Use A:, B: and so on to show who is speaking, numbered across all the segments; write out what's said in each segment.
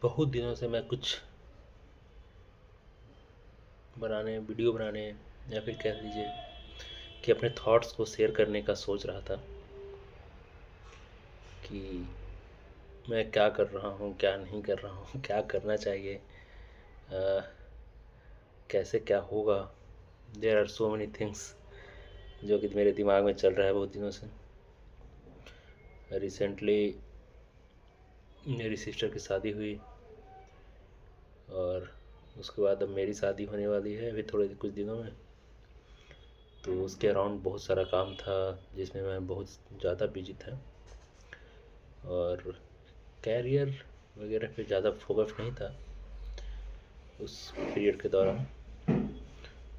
A: बहुत दिनों से मैं कुछ वीडियो बनाने या फिर कह लीजिए कि अपने थॉट्स को शेयर करने का सोच रहा था कि मैं क्या कर रहा हूँ, क्या नहीं कर रहा हूँ, क्या करना चाहिए, कैसे क्या होगा। There are so many things जो कि मेरे दिमाग में चल रहा है बहुत दिनों से। रिसेंटली मेरी सिस्टर की शादी हुई और उसके बाद अब मेरी शादी होने वाली है अभी थोड़े कुछ दिनों में। तो उसके अराउंड बहुत सारा काम था जिसमें मैं बहुत ज़्यादा बिजी था और कैरियर वगैरह पे ज़्यादा फोकस नहीं था उस पीरियड के दौरान।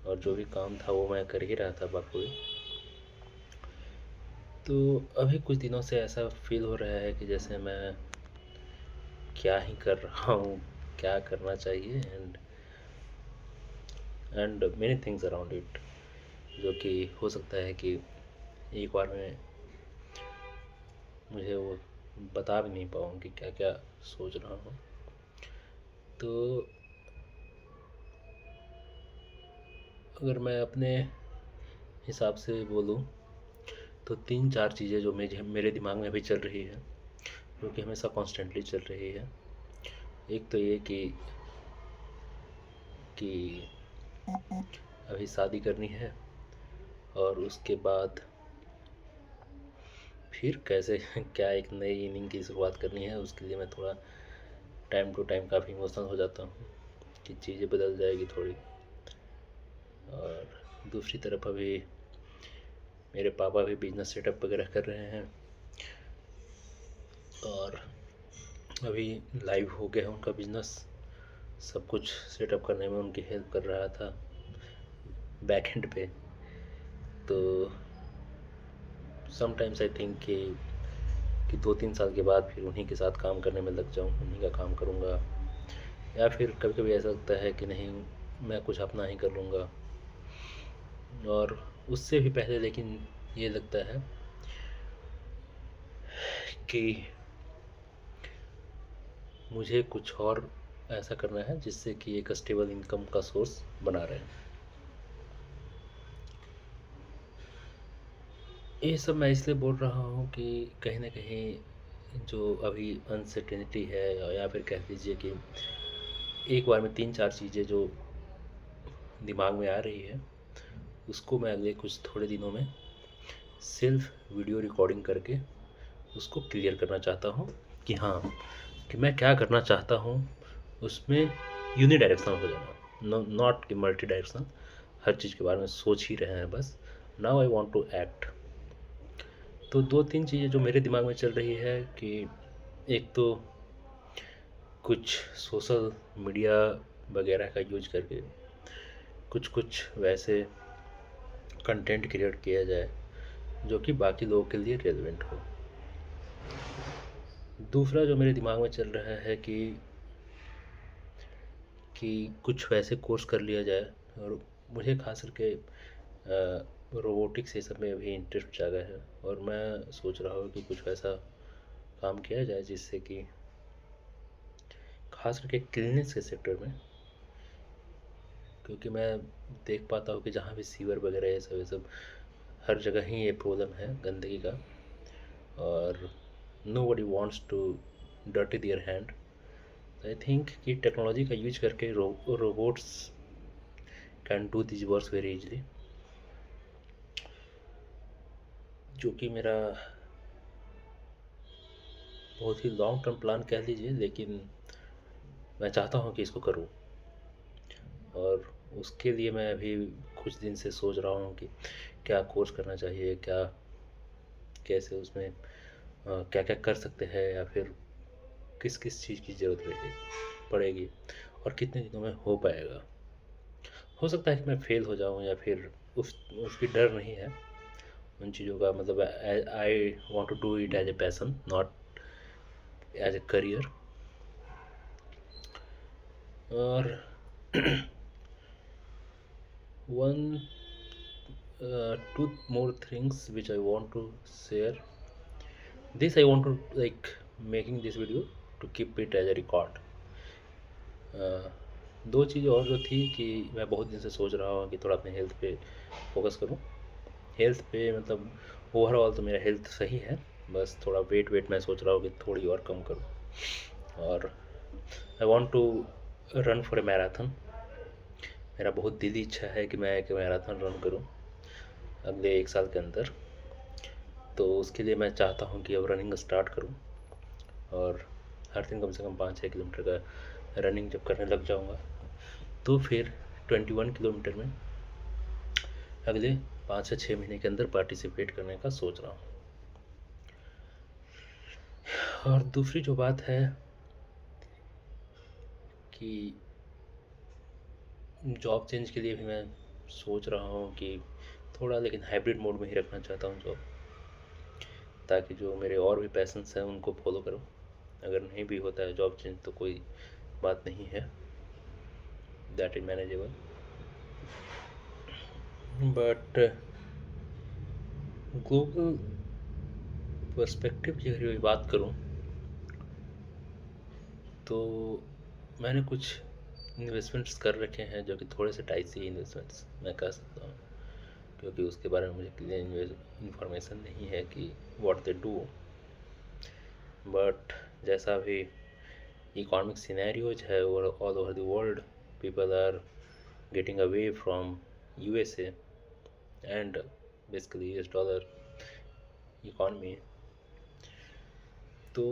A: और जो भी काम था वो मैं कर ही रहा था बखूबी। तो अभी कुछ दिनों से ऐसा फील हो रहा है कि जैसे मैं क्या ही कर रहा हूँ, क्या करना चाहिए and many things around it, जो कि हो सकता है कि एक बार में मुझे वो बता भी नहीं पाऊँ कि क्या क्या सोच रहा हूँ। तो अगर मैं अपने हिसाब से बोलूँ तो 3-4 चीज़ें जो मेरे दिमाग में अभी चल रही है, जो कि हमेशा कॉन्स्टेंटली चल रही है। एक तो ये कि अभी शादी करनी है और उसके बाद फिर कैसे क्या एक नई इनिंग की शुरुआत करनी है। उसके लिए मैं थोड़ा टाइम टू टाइम काफ़ी इमोशनल हो जाता हूँ कि चीज़ें बदल जाएगी थोड़ी। और दूसरी तरफ अभी मेरे पापा भी बिजनेस सेटअप वगैरह कर रहे हैं और अभी लाइव हो गया है उनका बिजनेस। सब कुछ सेटअप करने में उनकी हेल्प कर रहा था बैक एंड पे। तो समटाइम्स आई थिंक कि 2-3 साल के बाद फिर उन्हीं के साथ काम करने में लग जाऊँ, उन्हीं का काम करूँगा। या फिर कभी कभी ऐसा लगता है कि नहीं, मैं कुछ अपना ही कर लूँगा। और उससे भी पहले लेकिन ये लगता है कि मुझे कुछ और ऐसा करना है जिससे कि एक स्टेबल इनकम का सोर्स बना रहे। ये सब मैं इसलिए बोल रहा हूँ कि कहीं ना कहीं जो अभी अनसर्टेनिटी है या फिर कह लीजिए कि एक बार में 3-4 चीज़ें जो दिमाग में आ रही है, उसको मैं अगले कुछ थोड़े दिनों में सिर्फ वीडियो रिकॉर्डिंग करके उसको क्लियर करना चाहता हूँ कि हाँ, कि मैं क्या करना चाहता हूँ। उसमें यूनिडायरेक्शनल हो जाना, नॉट कि मल्टी डायरेक्शनल। हर चीज़ के बारे में सोच ही रहे हैं बस। Now I want to act. तो 2-3 चीज़ें जो मेरे दिमाग में चल रही है कि एक तो कुछ सोशल मीडिया वगैरह का यूज करके कुछ कुछ वैसे कंटेंट क्रिएट किया जाए जो कि बाकी लोगों के लिए रेलेवेंट हो। दूसरा जो मेरे दिमाग में चल रहा है कि कुछ वैसे कोर्स कर लिया जाए। और मुझे खास करके रोबोटिक्स ये सब में अभी इंटरेस्ट जागा है और मैं सोच रहा हूँ कि कुछ वैसा काम किया जाए जिससे कि खास करके क्लीनिंग के सेक्टर में, क्योंकि मैं देख पाता हूँ कि जहाँ भी सीवर वगैरह ये सब हर जगह ही ये प्रॉब्लम है गंदगी का। और nobody wants to dirty their hand. I think कि टेक्नोलॉजी का यूज करके robots can do this work very easily, जो कि मेरा बहुत ही लॉन्ग टर्म प्लान कह लीजिए, लेकिन मैं चाहता हूँ कि इसको करूँ। और उसके लिए मैं अभी कुछ दिन से सोच रहा हूँ कि क्या कोर्स करना चाहिए, क्या कैसे उसमें क्या क्या कर सकते हैं या फिर किस किस चीज़ की ज़रूरत पड़ेगी और कितने दिनों में हो पाएगा। हो सकता है कि मैं फेल हो जाऊँ या फिर उसकी डर नहीं है उन चीज़ों का। मतलब I want to do it as a passion, not as a career. और one two more things which I want to share. This I want to like making this video to keep it as a record, अ, 2 चीज़ें और जो थी कि मैं बहुत दिन से सोच रहा हूँ कि थोड़ा अपने हेल्थ पे फ़ोकस करूँ। हेल्थ पे मतलब ओवरऑल तो मेरा हेल्थ सही है, बस थोड़ा वेट मैं सोच रहा हूँ कि थोड़ी और कम करूँ। और I want to run for a marathon. मेरा बहुत दिली इच्छा है कि मैं एक मैराथन रन करूँ अगले 1 साल के अंदर। तो उसके लिए मैं चाहता हूँ कि अब रनिंग स्टार्ट करूँ और हर दिन कम से कम 5-6 किलोमीटर का रनिंग जब करने लग जाऊँगा तो फिर 21 किलोमीटर में अगले 5 से 6 महीने के अंदर पार्टिसिपेट करने का सोच रहा हूँ। और दूसरी जो बात है कि जॉब चेंज के लिए भी मैं सोच रहा हूँ कि थोड़ा, लेकिन हाइब्रिड मोड में ही रखना चाहता हूँ जॉब, ताकि जो मेरे और भी पैशंस हैं उनको फॉलो करूँ। अगर नहीं भी होता है जॉब चेंज तो कोई बात नहीं है, that is manageable. But global perspective की अगर मैं बात करूँ तो मैंने कुछ इन्वेस्टमेंट्स कर रखे हैं जो कि थोड़े से टाइसी इन्वेस्टमेंट्स मैं कह सकता हूँ, क्योंकि उसके बारे में मुझे क्लियर इन्फॉर्मेशन नहीं है कि व्हाट दे डू। बट जैसा भी इकोनॉमिक सिनेरियोज है all over the world, people are getting away from USA and basically US dollar economy, तो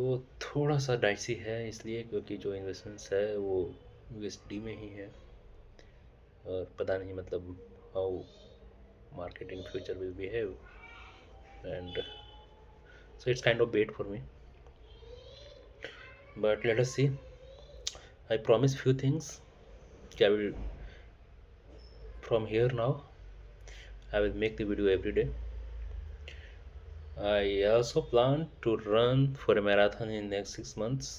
A: थोड़ा सा डाइसी है इसलिए क्योंकि जो इन्वेस्टमेंट्स है वो USD में ही है और पता नहीं मतलब how market in future will behave, and so it's kind of bait for me, but let us see. I promise few things. I will, from here now I will make the video every day. I also plan to run for a marathon in next 6 months.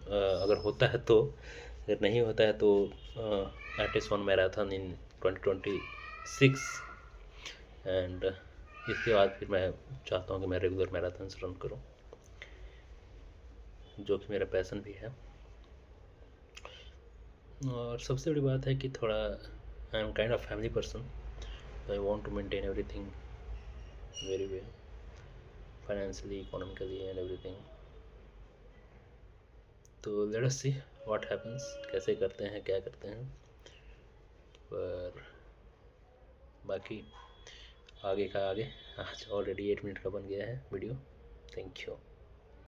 A: अगर होता है तो, अगर नहीं होता है तो at least one marathon in 2026, and इसके बाद फिर मैं चाहता हूँ कि मैं रेगुलर मैराथन्स रन करूँ, जो कि मेरा पैसन भी है। और सबसे बड़ी बात है कि थोड़ा I am kind of family person, I want to maintain everything very well, financially, economically and everything. तो let us see what happens, कैसे करते हैं, क्या करते हैं। पर बाकी आगे का आगे। आज ऑलरेडी 8 मिनट का बन गया है वीडियो। Thank you.